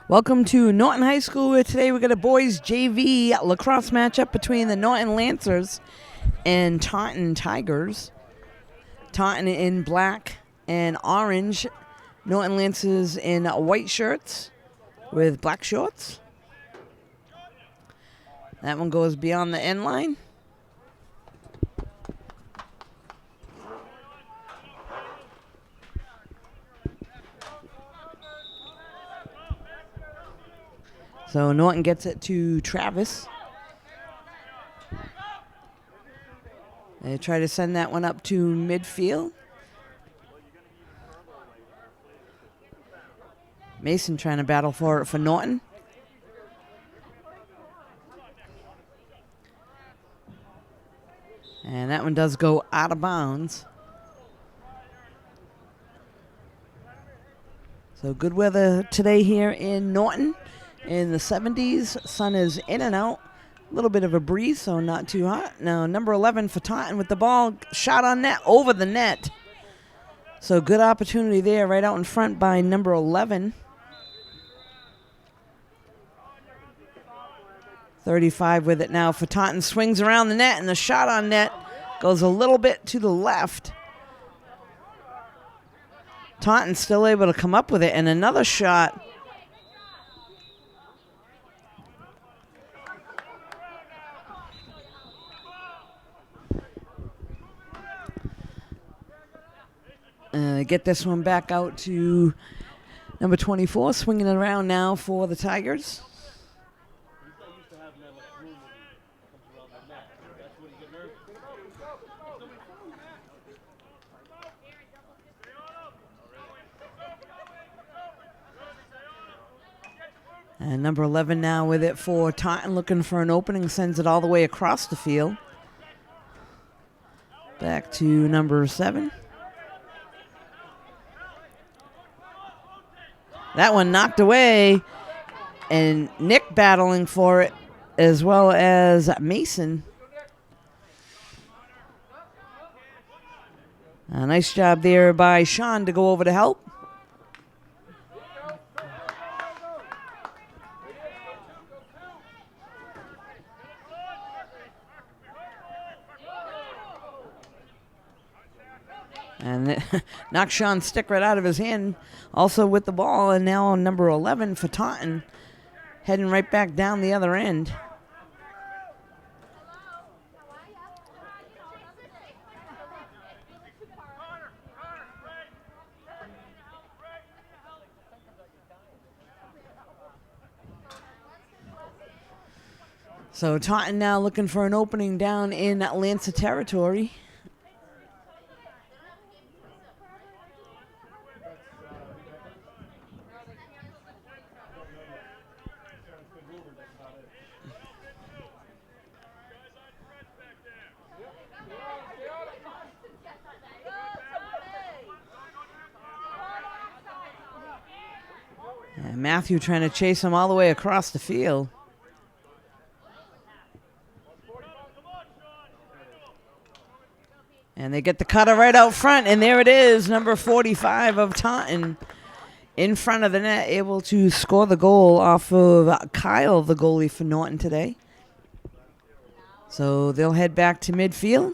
Welcome to Norton High School, where today we got a boys JV lacrosse matchup between the Norton Lancers and Taunton Tigers. Taunton in black and orange. Norton Lancers in white shirts with black shorts. That one goes beyond the end line. So Norton gets it to Travis. They try to send that one up to midfield. Mason trying to battle for it for Norton. And that one does go out of bounds. So good weather today here in Norton. In the 70s, sun is in and out. A little bit of a breeze, so not too hot. Now, number 11 for Taunton with the ball. Shot on net, over the net. So good opportunity there, right out in front by number 11. 35 with it now for Taunton. Swings around the net, and the shot on net goes a little bit to the left. Taunton still able to come up with it, and another shot. Get this one back out to number 24, swinging it around now for the Tigers. And number 11 now with it for Taunton, looking for an opening, sends it all the way across the field. Back to number 7. That one knocked away, and Nick battling for it, as well as Mason. A nice job there by Sean to go over to help. And knocked Sean's stick right out of his hand, also with the ball. And now number 11 for Taunton, heading right back down the other end. So Taunton now looking for an opening down in Lancer territory. And Matthew trying to chase him all the way across the field. And they get the cutter right out front, and there it is, number 45 of Taunton in front of the net, able to score the goal off of Kyle, the goalie for Norton today. So they'll head back to midfield.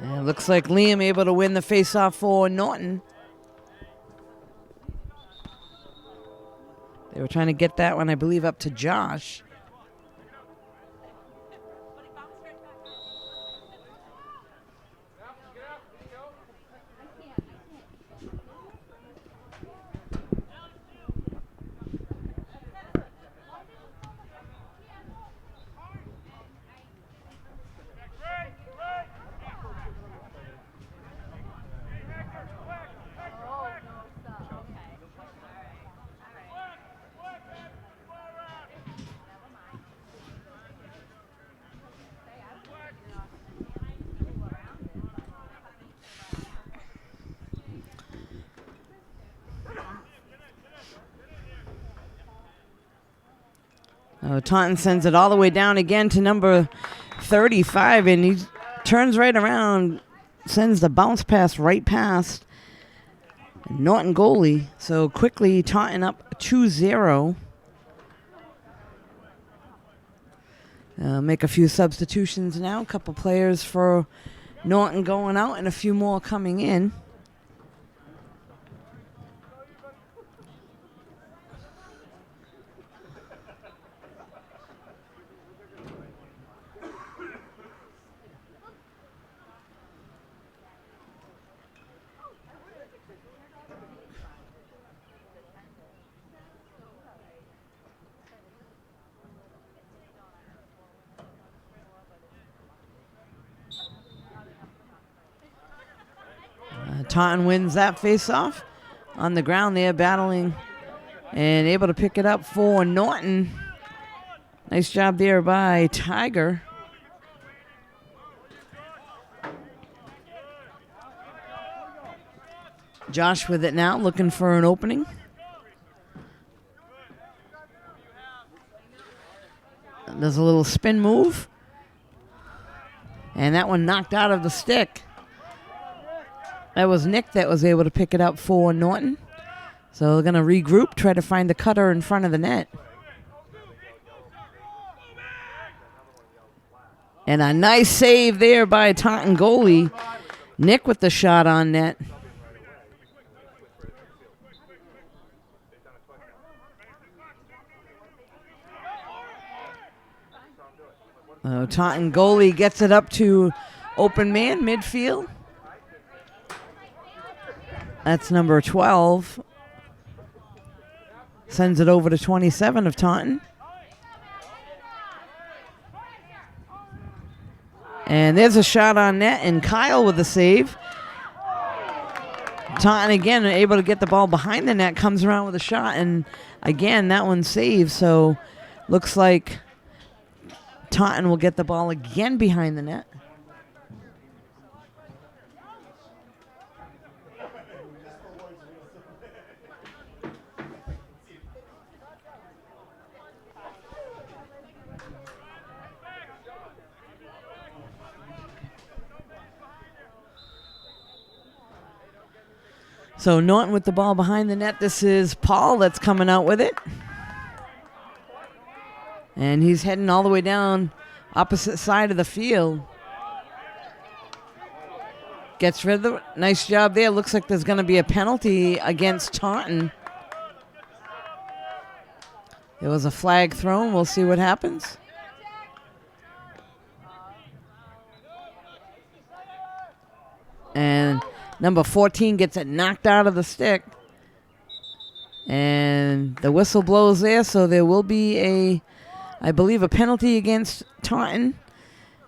And it looks like Liam able to win the faceoff for Norton. They were trying to get that one, I believe, up to Josh. Taunton sends it all the way down again to number 35, and he turns right around, sends the bounce pass right past Norton goalie. So quickly Taunton up 2-0. Make a few substitutions now. A couple players for Norton going out and a few more coming in. Taunton wins that face-off. On the ground there, battling and able to pick it up for Norton. Nice job there by Tiger. Josh with it now, looking for an opening. There's a little spin move. And that one knocked out of the stick. That was Nick that was able to pick it up for Norton. So they're going to regroup, try to find the cutter in front of the net. And a nice save there by a Taunton goalie. Nick with the shot on net. Taunton goalie gets it up to open man, midfield. That's number 12. Sends it over to 27 of Taunton. And there's a shot on net, and Kyle with the save. Taunton again able to get the ball behind the net, comes around with a shot, and again that one saved. So looks like Taunton will get the ball again behind the net. So Norton with the ball behind the net. This is Paul that's coming out with it. And he's heading all the way down opposite side of the field. Gets rid of the... Nice job there. Looks like there's going to be a penalty against Taunton. There was a flag thrown. We'll see what happens. And number 14 gets it knocked out of the stick. And the whistle blows there, so there will be I believe, a penalty against Taunton.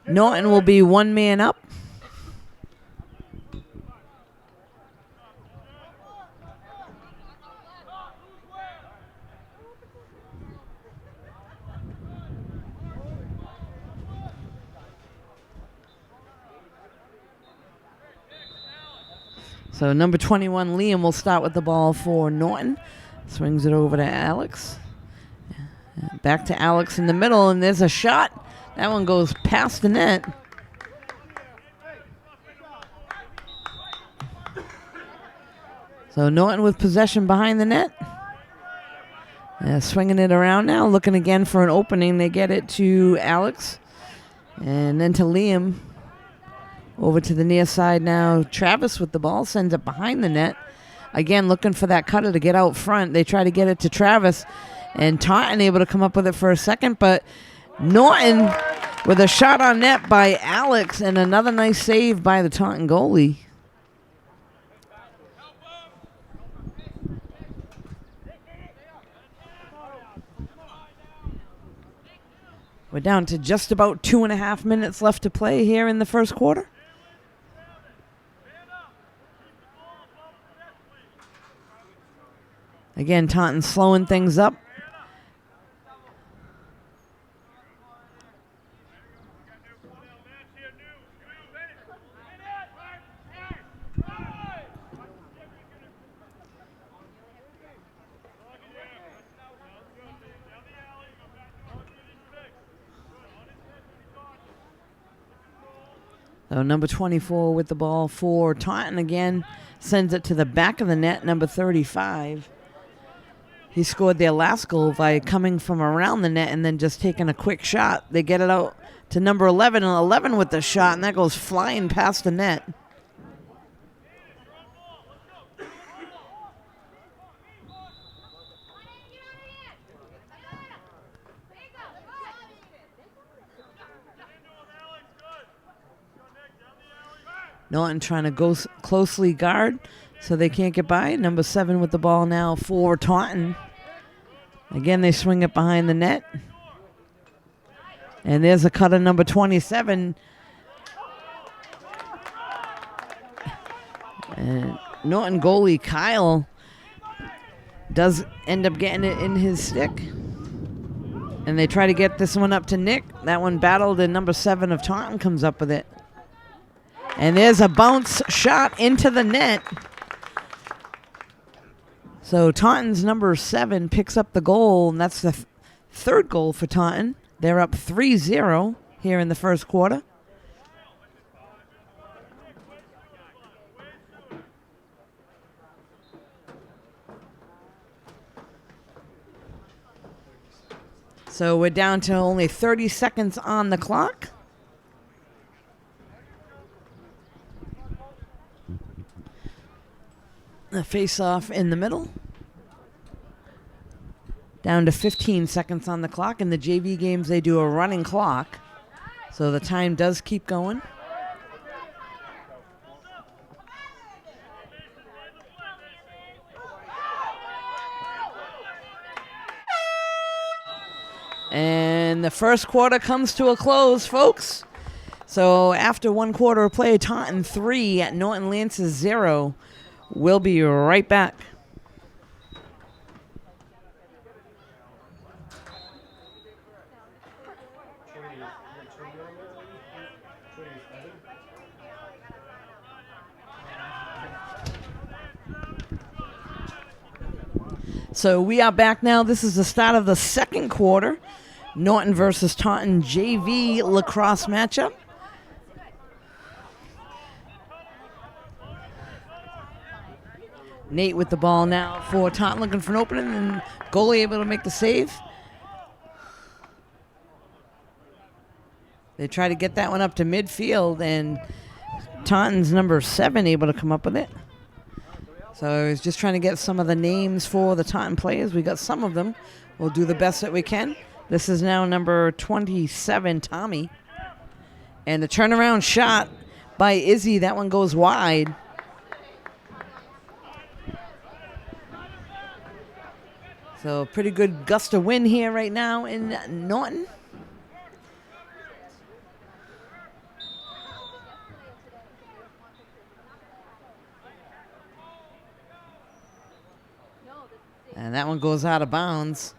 Norton will be one man up. So number 21, Liam, will start with the ball for Norton. Swings it over to Alex. Back to Alex in the middle, and there's a shot. That one goes past the net. So Norton with possession behind the net. Swinging it around now, looking again for an opening. They get it to Alex. And then to Liam. Over to the near side now. Travis with the ball, sends it behind the net. Again, looking for that cutter to get out front. They try to get it to Travis. And Taunton able to come up with it for a second. But Norton with a shot on net by Alex. And another nice save by the Taunton goalie. We're down to just about 2.5 minutes left to play here in the first quarter. Again, Taunton slowing things up. So number 24 with the ball for Taunton again. Sends it to the back of the net, number 35. He scored their last goal by coming from around the net and then just taking a quick shot. They get it out to number 11, and 11 with the shot, and that goes flying past the net. Norton trying to go closely guard so they can't get by. Number 7 with the ball now for Taunton. Again, they swing it behind the net. And there's a cut of number 27. And Norton goalie Kyle does end up getting it in his stick. And they try to get this one up to Nick. That one battled, and number 7 of Taunton comes up with it. And there's a bounce shot into the net. So Taunton's number 7 picks up the goal, and that's the third goal for Taunton. They're up 3-0 here in the first quarter. So we're down to only 30 seconds on the clock. The face-off in the middle. Down to 15 seconds on the clock. In the JV games, they do a running clock. So the time does keep going. And the first quarter comes to a close, folks. So after one quarter of play, Taunton 3 at Norton Lances 0. We'll be right back. So we are back now. This is the start of the second quarter. Norton versus Taunton JV lacrosse matchup. Nate with the ball now for Taunton, looking for an opening, and goalie able to make the save. They try to get that one up to midfield, and Taunton's number 7 able to come up with it. So I was just trying to get some of the names for the Taunton players. We got some of them. We'll do the best that we can. This is now number 27, Tommy. And the turnaround shot by Izzy, that one goes wide. So pretty good gust of wind here right now in Norton. And that one goes out of bounds.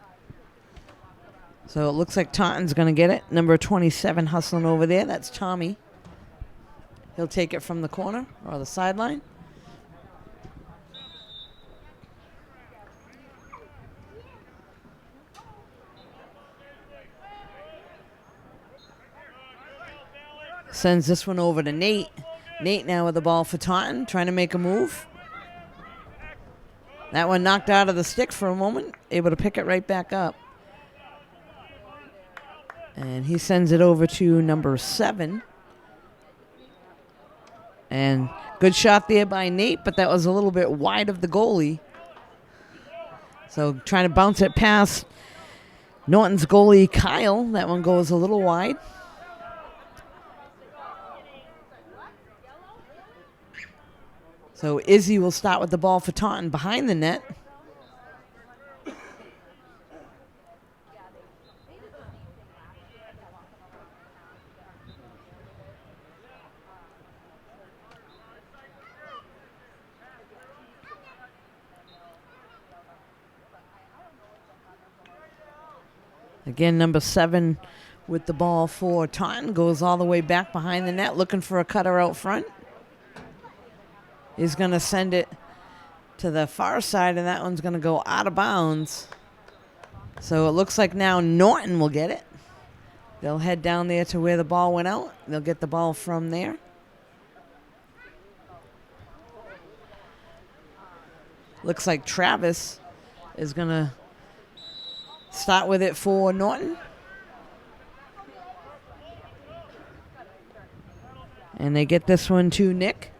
So it looks like Taunton's going to get it. Number 27 hustling over there. That's Tommy. He'll take it from the corner or the sideline. Sends this one over to Nate. Nate now with the ball for Taunton, trying to make a move. That one knocked out of the stick for a moment, able to pick it right back up. And he sends it over to number 7. And good shot there by Nate, but that was a little bit wide of the goalie. So trying to bounce it past Norton's goalie, Kyle. That one goes a little wide. So Izzy will start with the ball for Taunton behind the net. Again, number 7 with the ball for Taunton. Goes all the way back behind the net, looking for a cutter out front. He's going to send it to the far side, and that one's going to go out of bounds. So it looks like now Norton will get it. They'll head down there to where the ball went out. They'll get the ball from there. Looks like Travis is going to start with it for Norton. And they get this one to Nick.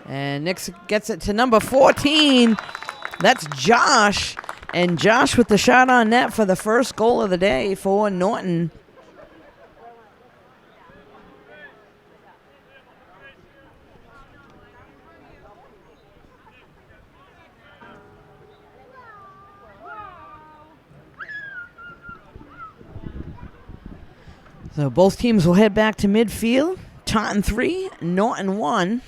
And Nick gets it to number 14. That's Josh. And Josh with the shot on net for the first goal of the day for Norton. So both teams will head back to midfield. Taunton 3, Norton 1.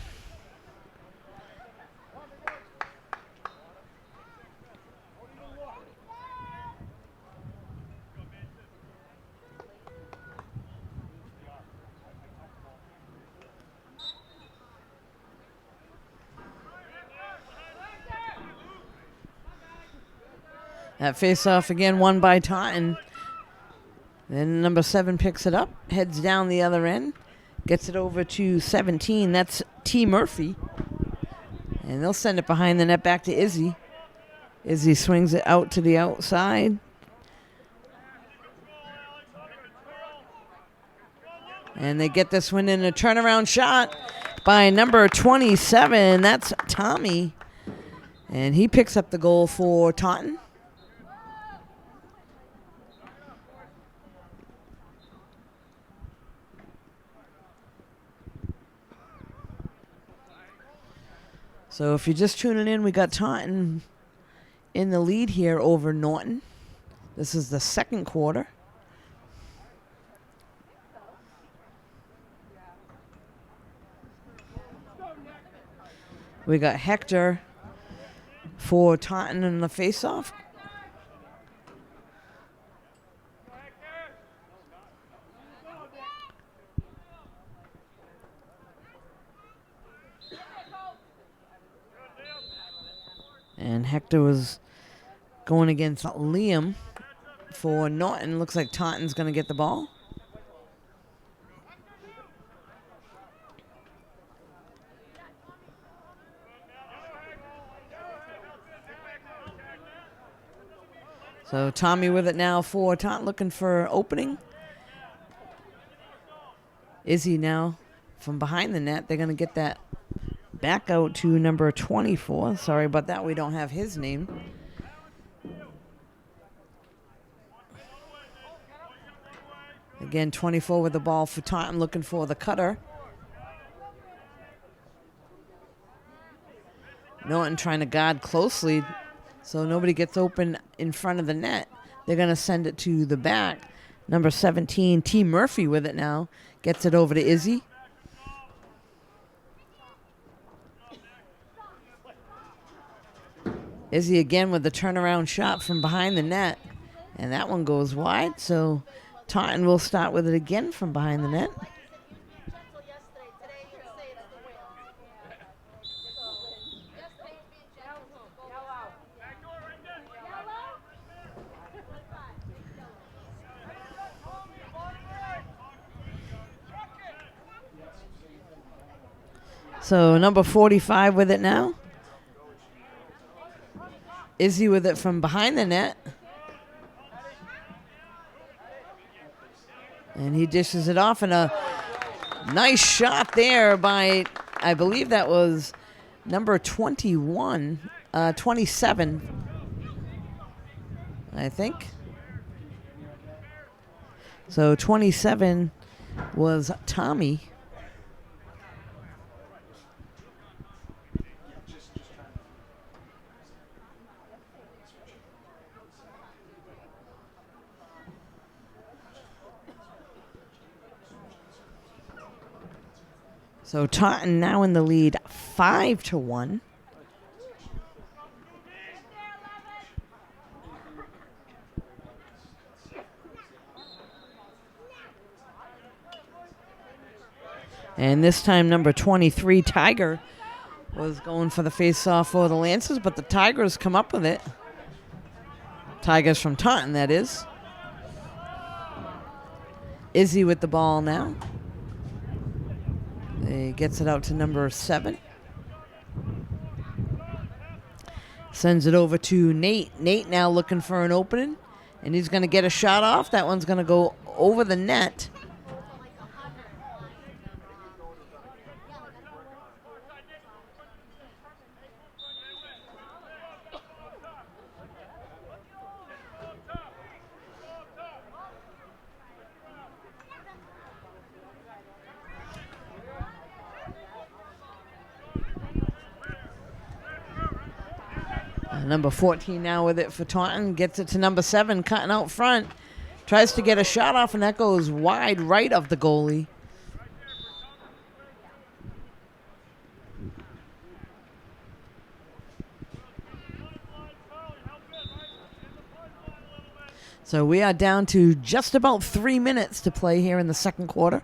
That face-off again won by Taunton. Then number 7 picks it up, heads down the other end, gets it over to 17. That's T. Murphy. And they'll send it behind the net back to Izzy. Izzy swings it out to the outside. And they get this one in a turnaround shot by number 27. That's Tommy. And he picks up the goal for Taunton. So if you're just tuning in, we got Taunton in the lead here over Norton. This is the second quarter. We got Hector for Taunton in the faceoff. And Hector was going against Liam for Norton. Looks like Taunton's going to get the ball. So Tommy with it now for Taunton, looking for opening. Izzy now from behind the net. They're going to get that back out to number 24. Sorry about that. We don't have his name. Again, 24 with the ball for Taunton, looking for the cutter. Norton trying to guard closely so nobody gets open in front of the net. They're going to send it to the back. Number 17, T. Murphy with it now. Gets it over to Izzy. Izzy again with the turnaround shot from behind the net. And that one goes wide. So Taunton will start with it again from behind the net. So number 45 with it now. Izzy with it from behind the net. And he dishes it off, and a nice shot there by, I believe that was number 27, I think. So 27 was Tommy. So Taunton now in the lead 5-1. And this time number 23, Tiger, was going for the face-off for the Lancers, but the Tigers come up with it. Tigers from Taunton, that is. Izzy with the ball now. He gets it out to number 7. Sends it over to Nate. Nate now looking for an opening, and he's going to get a shot off. That one's going to go over the net. Number 14 now with it for Taunton. Gets it to number 7, cutting out front. Tries to get a shot off, and that goes wide right of the goalie. So we are down to just about 3 minutes to play here in the second quarter.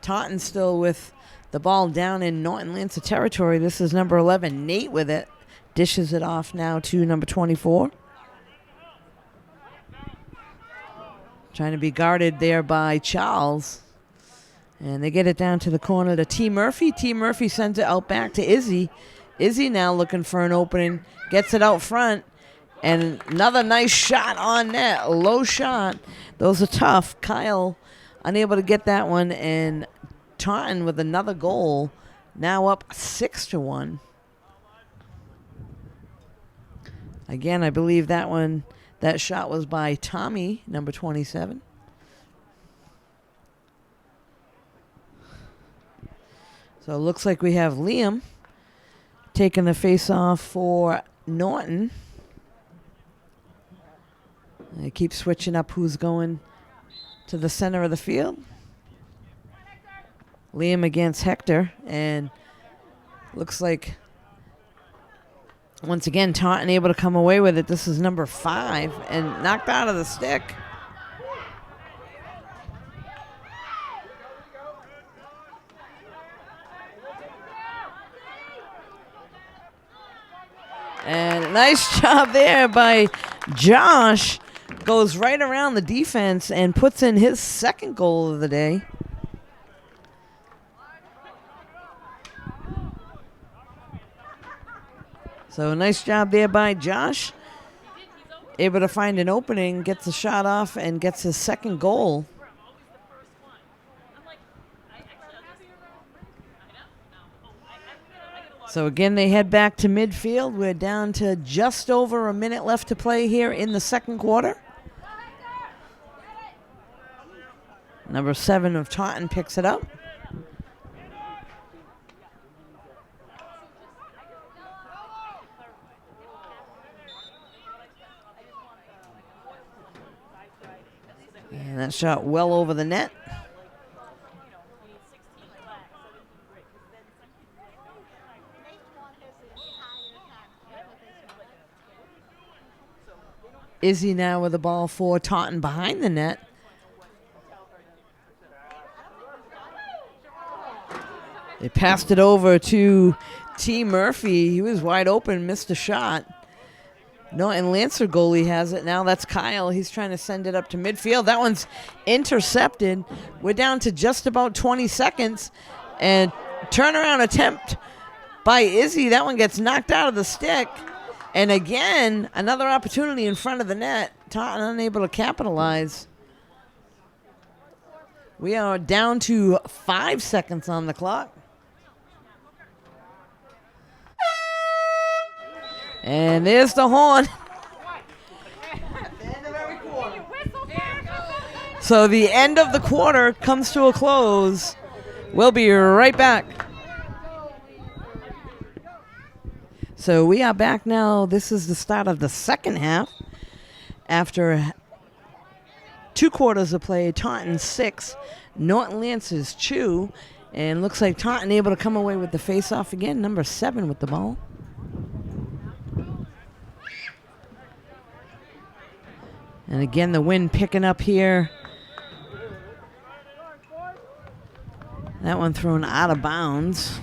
Taunton still with the ball down in Norton Lancer territory. This is number 11, Nate with it. Dishes it off now to number 24. Trying to be guarded there by Charles. And they get it down to the corner to T. Murphy. T. Murphy sends it out back to Izzy. Izzy now looking for an opening. Gets it out front. And another nice shot on net. A low shot. Those are tough. Kyle unable to get that one. And Taunton with another goal. Now up 6-1. Again, I believe that shot was by Tommy, number 27. So it looks like we have Liam taking the face-off for Norton. They keep switching up who's going to the center of the field. Liam against Hector, and looks like once again Taunton able to come away with it. This is number 5 and knocked out of the stick. And nice job there by Josh. Goes right around the defense and puts in his second goal of the day. So a nice job there by Josh. Able to find an opening, gets a shot off, and gets his second goal. So again, they head back to midfield. We're down to just over a minute left to play here in the second quarter. Number 7 of Taunton picks it up. And that shot well over the net. Izzy now with the ball for Taunton behind the net. They passed it over to T. Murphy. He was wide open, missed a shot. Norton Lancer goalie has it now. That's Kyle. He's trying to send it up to midfield. That one's intercepted. We're down to just about 20 seconds. And turnaround attempt by Izzy. That one gets knocked out of the stick. And again, another opportunity in front of the net. Taunton unable to capitalize. We are down to 5 seconds on the clock. And there's the horn. So the end of the quarter comes to a close. We'll be right back. So we are back now. This is the start of the second half. After 2 quarters of play, Taunton 6, Norton Lancers 2. And looks like Taunton able to come away with the face-off again. Number 7 with the ball. And again, the wind picking up here. That one thrown out of bounds.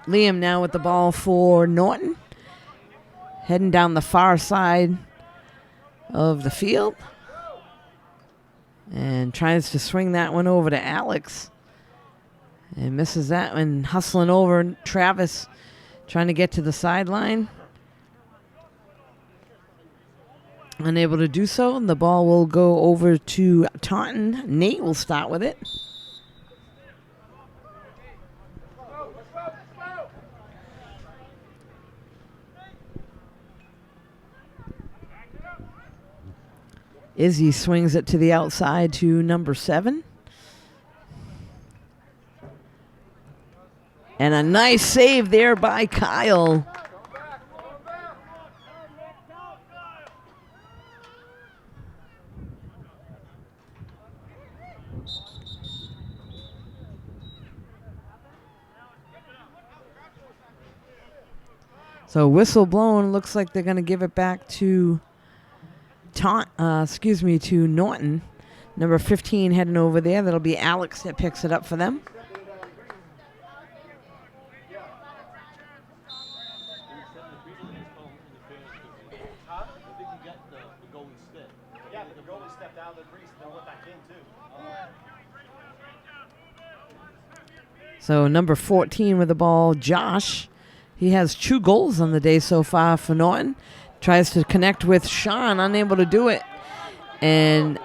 Liam now with the ball for Norton. Heading down the far side of the field. And tries to swing that one over to Alex. And misses that one. Hustling over Travis. Trying to get to the sideline. Unable to do so. And the ball will go over to Taunton. Nate will start with it. Izzy swings it to the outside to number 7. And a nice save there by Kyle. So whistle blown. Looks like they're going to give it back to to Norton. Number 15 heading over there. That'll be Alex that picks it up for them. So number 14 with the ball, Josh. He has 2 goals on the day so far for Norton. Tries to connect with Sean, unable to do it. And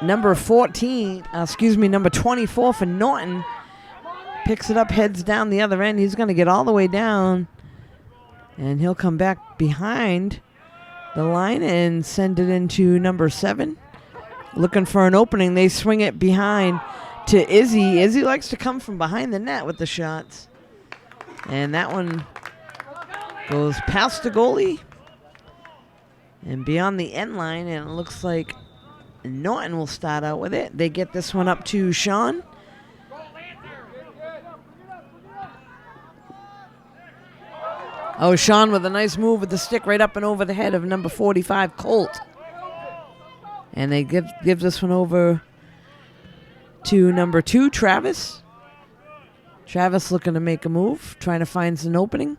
number 24 for Norton picks it up, heads down the other end. He's going to get all the way down. And he'll come back behind the line and send it into number 7. Looking for an opening. They swing it behind to Izzy. Izzy likes to come from behind the net with the shots. And that one goes past the goalie and beyond the end line, and it looks like Norton will start out with it. They get this one up to Sean. Oh, Sean with a nice move with the stick right up and over the head of number 45, Colt. And they give this one over to number 2, Travis. Travis looking to make a move, trying to find an opening.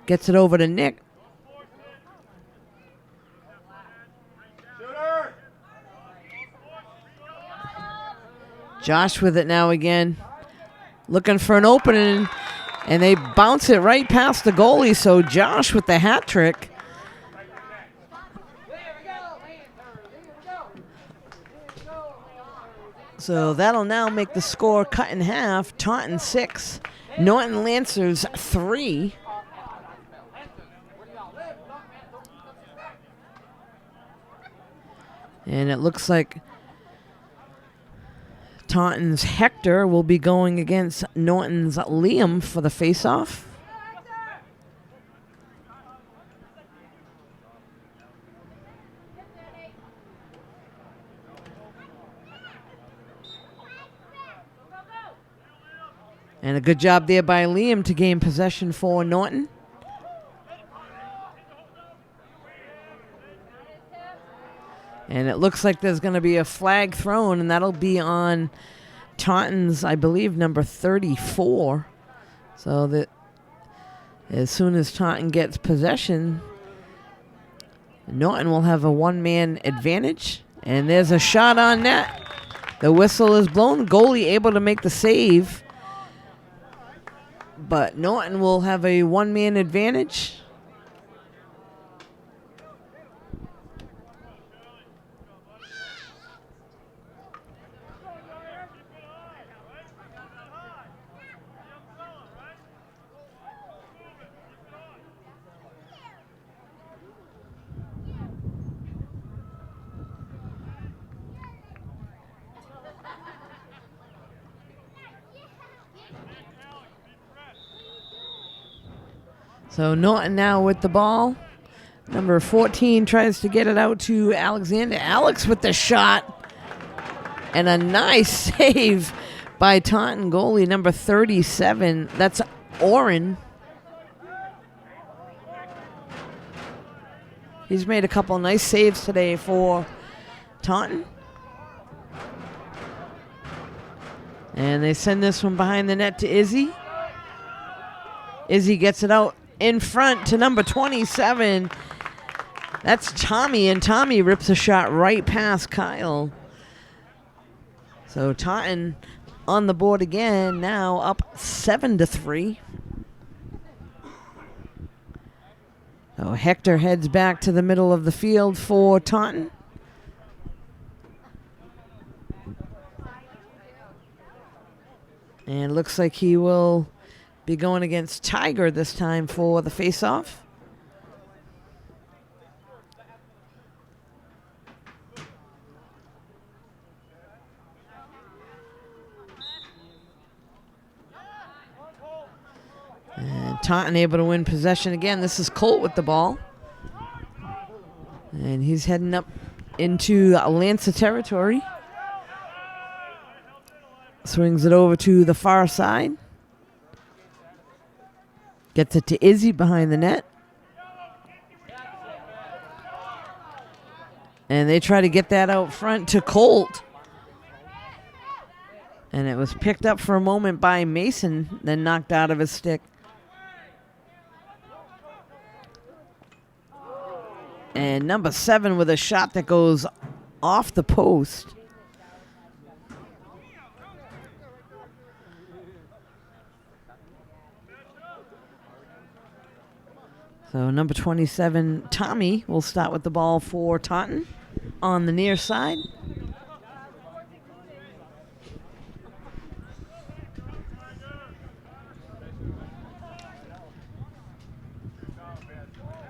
Gets it over to Nick. Josh with it now again. Looking for an opening, and they bounce it right past the goalie. So Josh with the hat trick. So that'll now make the score cut in half. Taunton 6, Norton Lancers 3. And it looks like Taunton's Hector will be going against Norton's Liam for the faceoff. And a good job there by Liam to gain possession for Norton. And it looks like there's going to be a flag thrown, and that'll be on Taunton's, I believe, number 34. So that as soon as Taunton gets possession, Norton will have a one-man advantage. And there's a shot on net. The whistle is blown. Goalie able to make the save. But Norton will have a one-man advantage. So Norton now with the ball. Number 14 tries to get it out to Alexander. Alex with the shot. And a nice save by Taunton goalie number 37. That's Oren. He's made a couple nice saves today for Taunton. And they send this one behind the net to Izzy. Izzy gets it out in front to number 27. That's Tommy, and Tommy rips a shot right past Kyle. So Taunton on the board again, now up 7-3. So Hector heads back to the middle of the field for Taunton. And it looks like he will be going against Tiger this time for the face-off. And Taunton able to win possession again. This is Colt with the ball. And he's heading up into Lancer territory. Swings it over to the far side. Gets it to Izzy behind the net. And they try to get that out front to Colt. And it was picked up for a moment by Mason, then knocked out of his stick. And number 7 with a shot that goes off the post. So number 27, Tommy, will start with the ball for Taunton on the near side.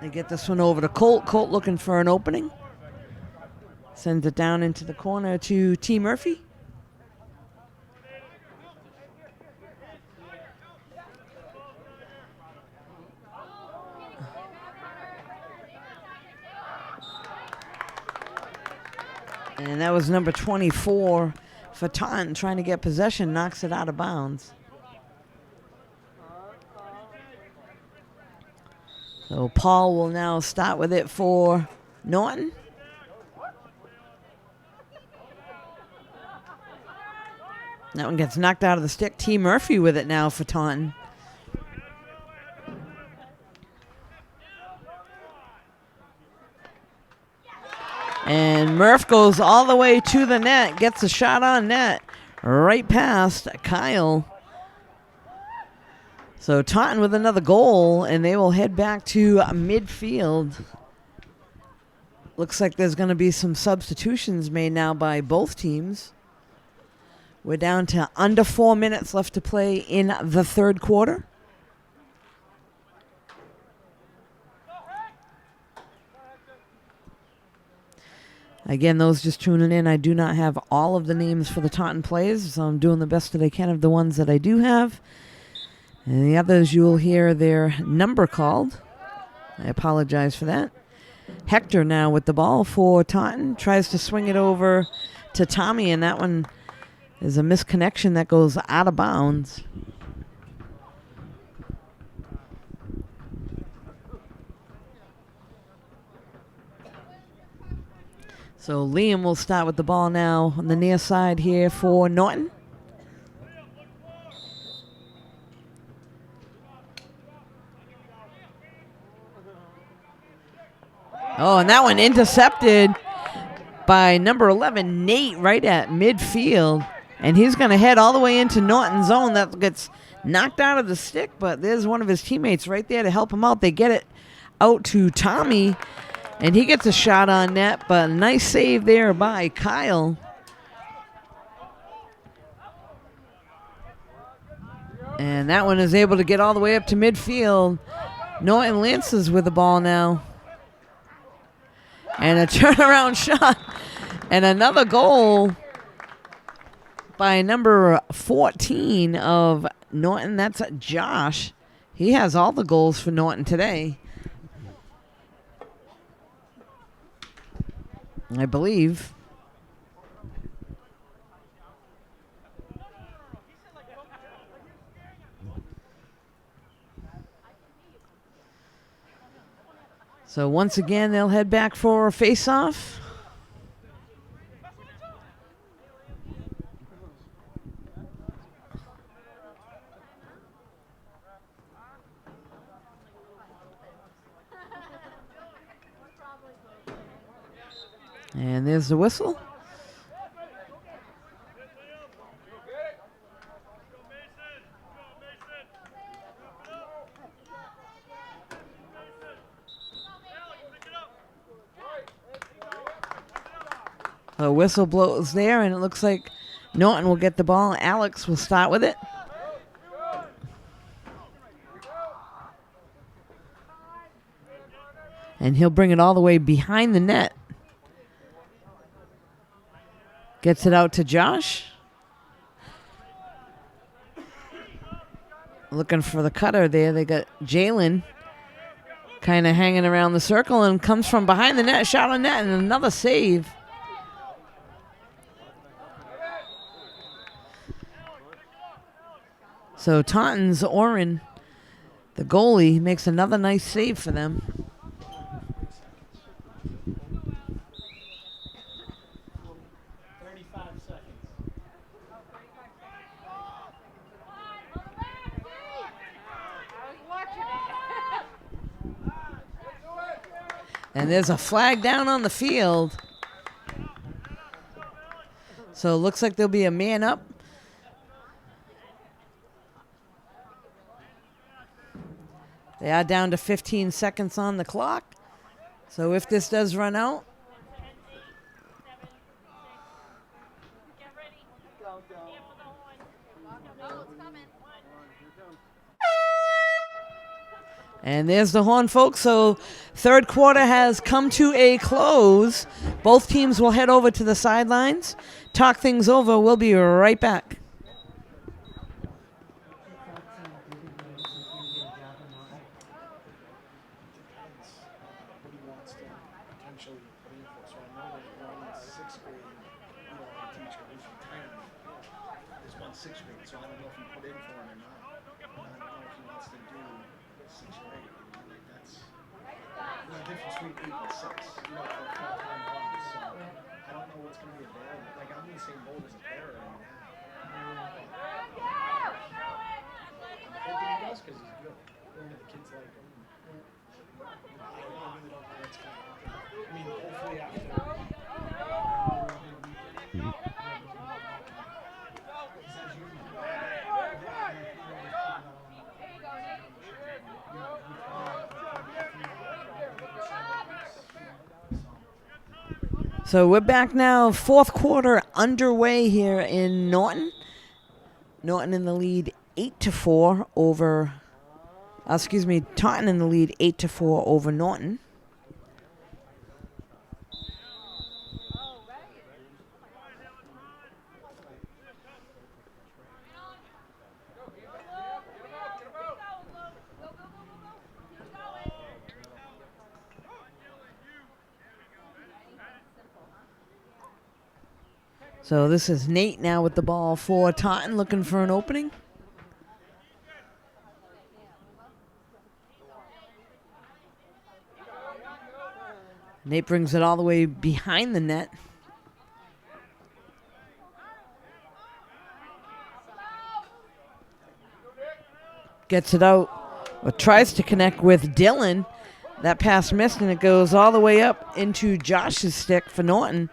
They get this one over to Colt. Colt looking for an opening. Sends it down into the corner to T. Murphy. And that was number 24 for Taunton trying to get possession, knocks it out of bounds. So Paul will now start with it for Norton. That one gets knocked out of the stick. T. Murphy with it now for Taunton. And Murph goes all the way to the net, gets a shot on net, right past Kyle. So Taunton with another goal, and they will head back to midfield. Looks like there's going to be some substitutions made now by both teams. We're down to under 4 minutes left to play in the third quarter. Again, those just tuning in, I do not have all of the names for the Taunton players, so I'm doing the best that I can of the ones that I do have. And the others, you will hear their number called. I apologize for that. Hector now with the ball for Taunton. Tries to swing it over to Tommy, and that one is a misconnection that goes out of bounds. So Liam will start with the ball now on the near side here for Norton. Oh, and that one intercepted by number 11, Nate, right at midfield. And he's going to head all the way into Norton's zone. That gets knocked out of the stick, but there's one of his teammates right there to help him out. They get it out to Tommy, and he gets a shot on net, but a nice save there by Kyle. And that one is able to get all the way up to midfield. Norton Lancers with the ball now. And a turnaround shot. And another goal by number 14 of Norton. That's Josh. He has all the goals for Norton today, I believe. So once again, they'll head back for a face-off. And there's the whistle. The whistle blows there, and it looks like Norton will get the ball. Alex will start with it. And he'll bring it all the way behind the net. Gets it out to Josh. Looking for the cutter there. They got Jalen kind of hanging around the circle and comes from behind the net. Shot on net and another save. So Taunton's Oren, the goalie, makes another nice save for them. And there's a flag down on the field. So it looks like there'll be a man up. They are down to 15 seconds on the clock. So if this does run out. And there's the horn, folks. So third quarter has come to a close. Both teams will head over to the sidelines, talk things over. We'll be right back. So we're back now, fourth quarter underway here in Norton. Norton in the lead 8-4 over, Taunton in the lead 8-4 over Norton. So this is Nate now with the ball for Taunton, looking for an opening. Nate brings it all the way behind the net. Gets it out, or tries to connect with Dylan. That pass missed, and it goes all the way up into Josh's stick for Norton.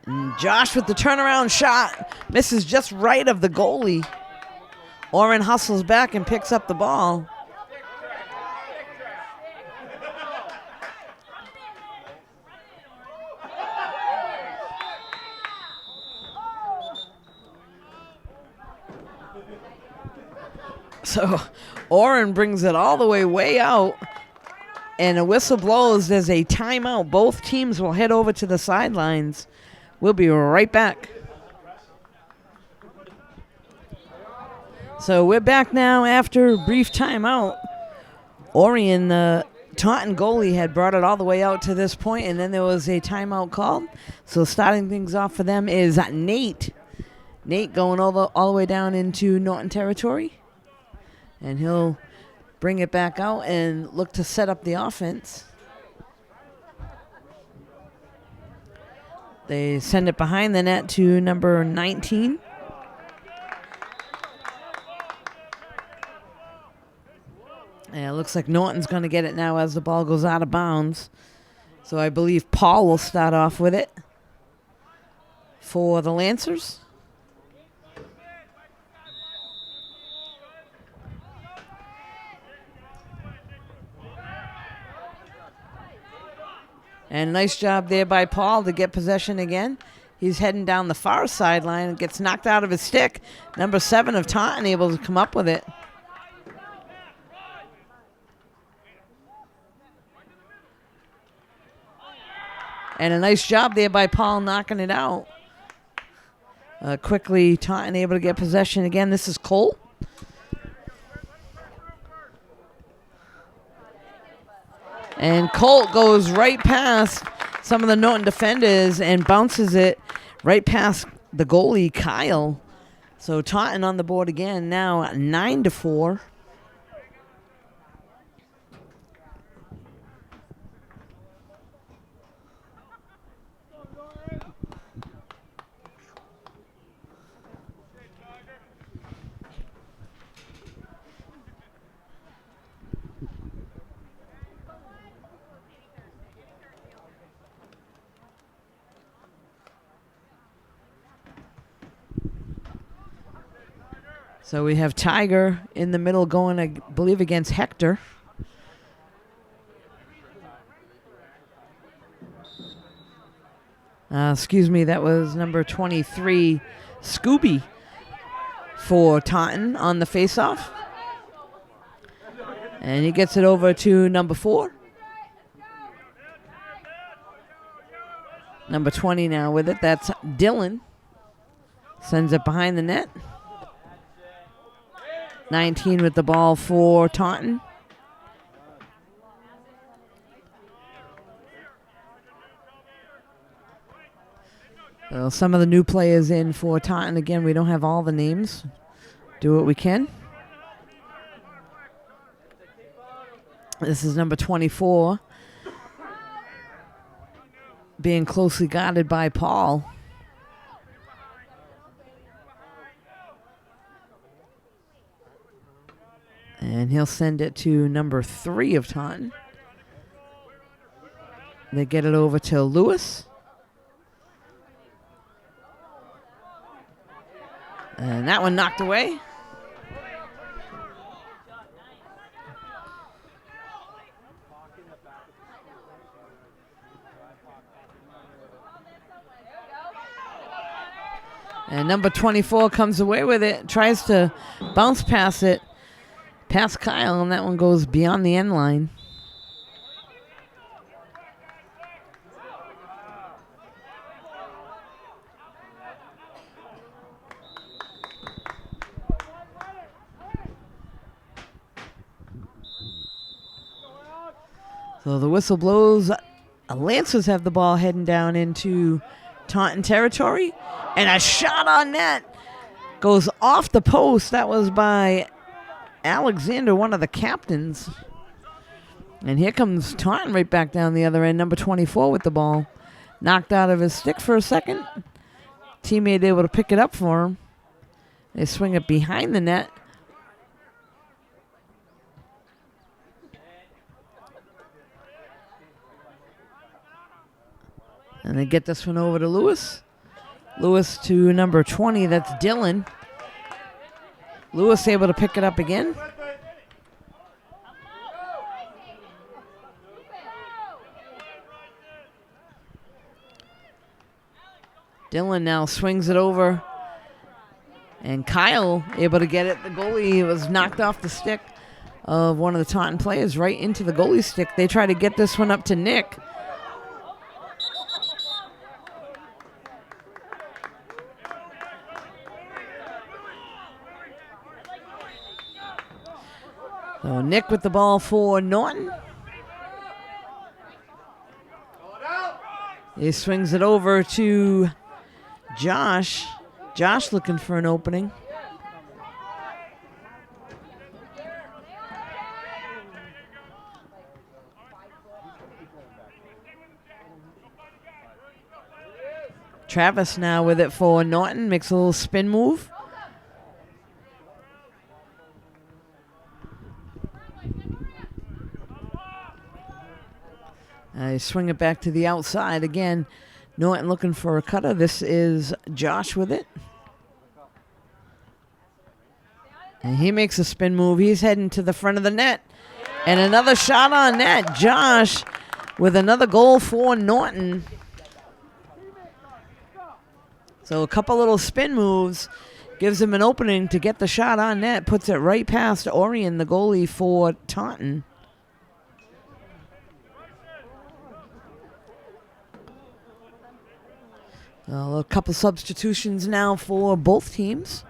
And Josh with the turnaround shot. Misses just right of the goalie. Oren hustles back and picks up the ball. So Oren brings it all the way out. And a whistle blows. There's a timeout. Both teams will head over to the sidelines. We'll be right back. So we're back now after a brief timeout. Orion, the Taunton goalie, had brought it all the way out to this point, and then there was a timeout called. So starting things off for them is Nate. Nate going all the way down into Norton territory. And he'll bring it back out and look to set up the offense. They send it behind the net to number 19. And it looks like Norton's going to get it now as the ball goes out of bounds. So I believe Paul will start off with it for the Lancers. And a nice job there by Paul to get possession again. He's heading down the far sideline and gets knocked out of his stick. Number 7 of Taunton able to come up with it. And a nice job there by Paul knocking it out. Quickly, Taunton able to get possession again. This is Colt. And Colt goes right past some of the Norton defenders and bounces it right past the goalie, Kyle. So Taunton on the board again, now 9-4. So we have Tiger in the middle going, I believe, against Hector. Excuse me, that was number 23, Scooby, for Taunton on the faceoff. And he gets it over to number 4. Number 20 now with it. That's Dylan. Sends it behind the net. 19 with the ball for Taunton. So some of the new players in for Taunton. Again, we don't have all the names. Do what we can. This is number 24. Being closely guarded by Paul. And he'll send it to number 3 of Taunton. They get it over to Lewis. And that one knocked away. And number 24 comes away with it, tries to bounce past it, past Kyle, and that one goes beyond the end line. So the whistle blows. Lancers have the ball heading down into Taunton territory. And a shot on net goes off the post. That was by Alexander, one of the captains. And here comes Taunton right back down the other end. Number 24 with the ball. Knocked out of his stick for a second. Teammate able to pick it up for him. They swing it behind the net. And they get this one over to Lewis. Lewis to number 20, that's Dylan. Lewis able to pick it up again. Dylan now swings it over. And Kyle able to get it. The goalie was knocked off the stick of one of the Taunton players right into the goalie stick. They try to get this one up to Nick. So Nick with the ball for Norton. He swings it over to Josh. Josh looking for an opening. Travis now with it for Norton. Makes a little spin move. I swing it back to the outside again. Norton looking for a cutter. This is Josh with it. And he makes a spin move. He's heading to the front of the net. And another shot on net. Josh with another goal for Norton. So a couple little spin moves gives him an opening to get the shot on net. Puts it right past Orion, the goalie for Taunton. A couple substitutions now for both teams.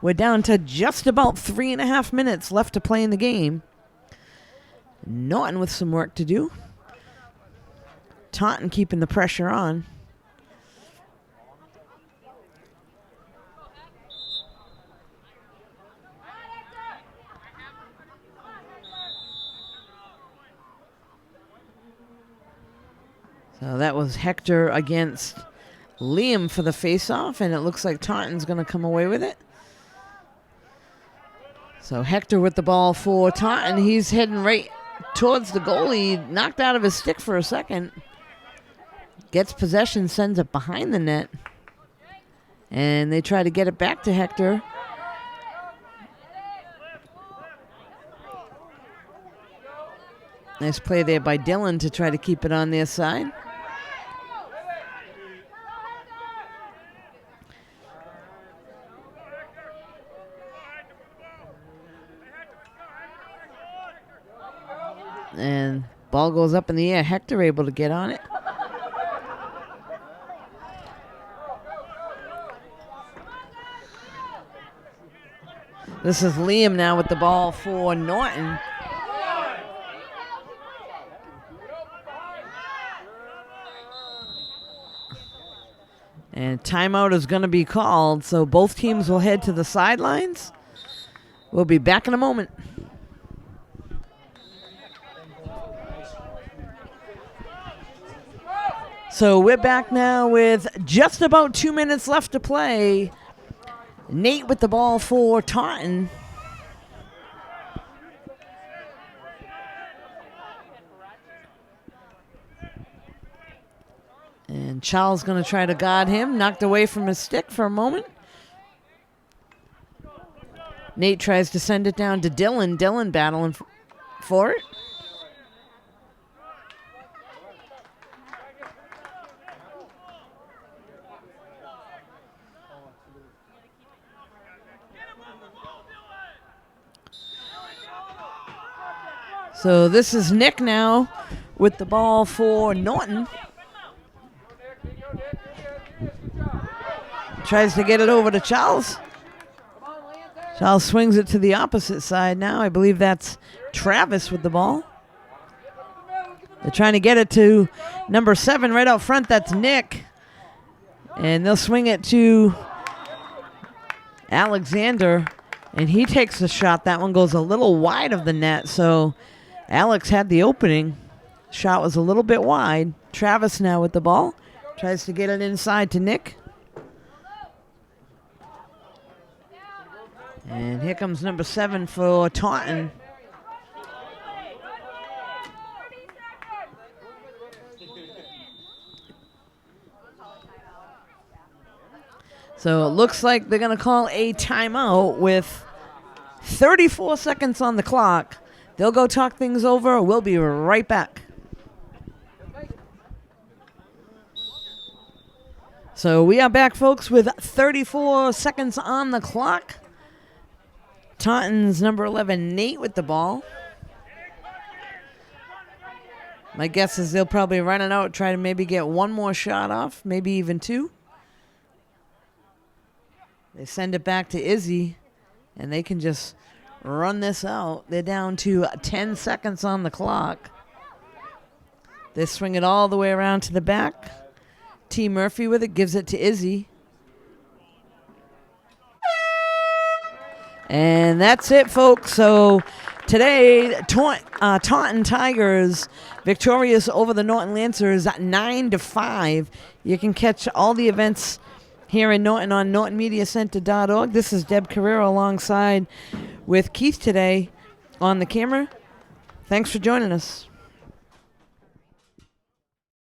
We're down to just about 3.5 minutes left to play in the game. Norton with some work to do. Taunton keeping the pressure on. So that was Hector against Liam for the face-off, and it looks like Taunton's going to come away with it. So Hector with the ball for Taunton. He's heading right towards the goalie, knocked out of his stick for a second. Gets possession, sends it behind the net. And they try to get it back to Hector. Nice play there by Dylan to try to keep it on their side. And ball goes up in the air. Hector able to get on it. This is Liam now with the ball for Norton. And timeout is going to be called, so both teams will head to the sidelines. We'll be back in a moment. So we're back now with just about 2 minutes left to play. Nate with the ball for Taunton. And Charles going to try to guard him. Knocked away from his stick for a moment. Nate tries to send it down to Dylan. Dylan battling for it. So this is Nick now with the ball for Norton. Tries to get it over to Charles. Charles swings it to the opposite side now. I believe that's Travis with the ball. They're trying to get it to number 7 right out front. That's Nick. And they'll swing it to Alexander. And he takes the shot. That one goes a little wide of the net. So Alex had the opening. Shot was a little bit wide. Travis now with the ball. Tries to get it inside to Nick. And here comes number 7 for Taunton. So it looks like they're going to call a timeout with 34 seconds on the clock. They'll go talk things over. We'll be right back. So we are back, folks, with 34 seconds on the clock. Taunton's number 11, Nate, with the ball. My guess is they'll probably run it out, try to maybe get one more shot off, maybe even 2. They send it back to Izzy, and they can just run this out. They're down to 10 seconds on the clock. They swing it all the way around to the back. T. Murphy with it, gives it to Izzy. And that's it, folks. So today, Taunton Tigers victorious over the Norton Lancers at 9-5. You can catch all the events here in Norton on nortonmediacenter.org. This is Deb Carrero alongside with Keith today on the camera. Thanks for joining us.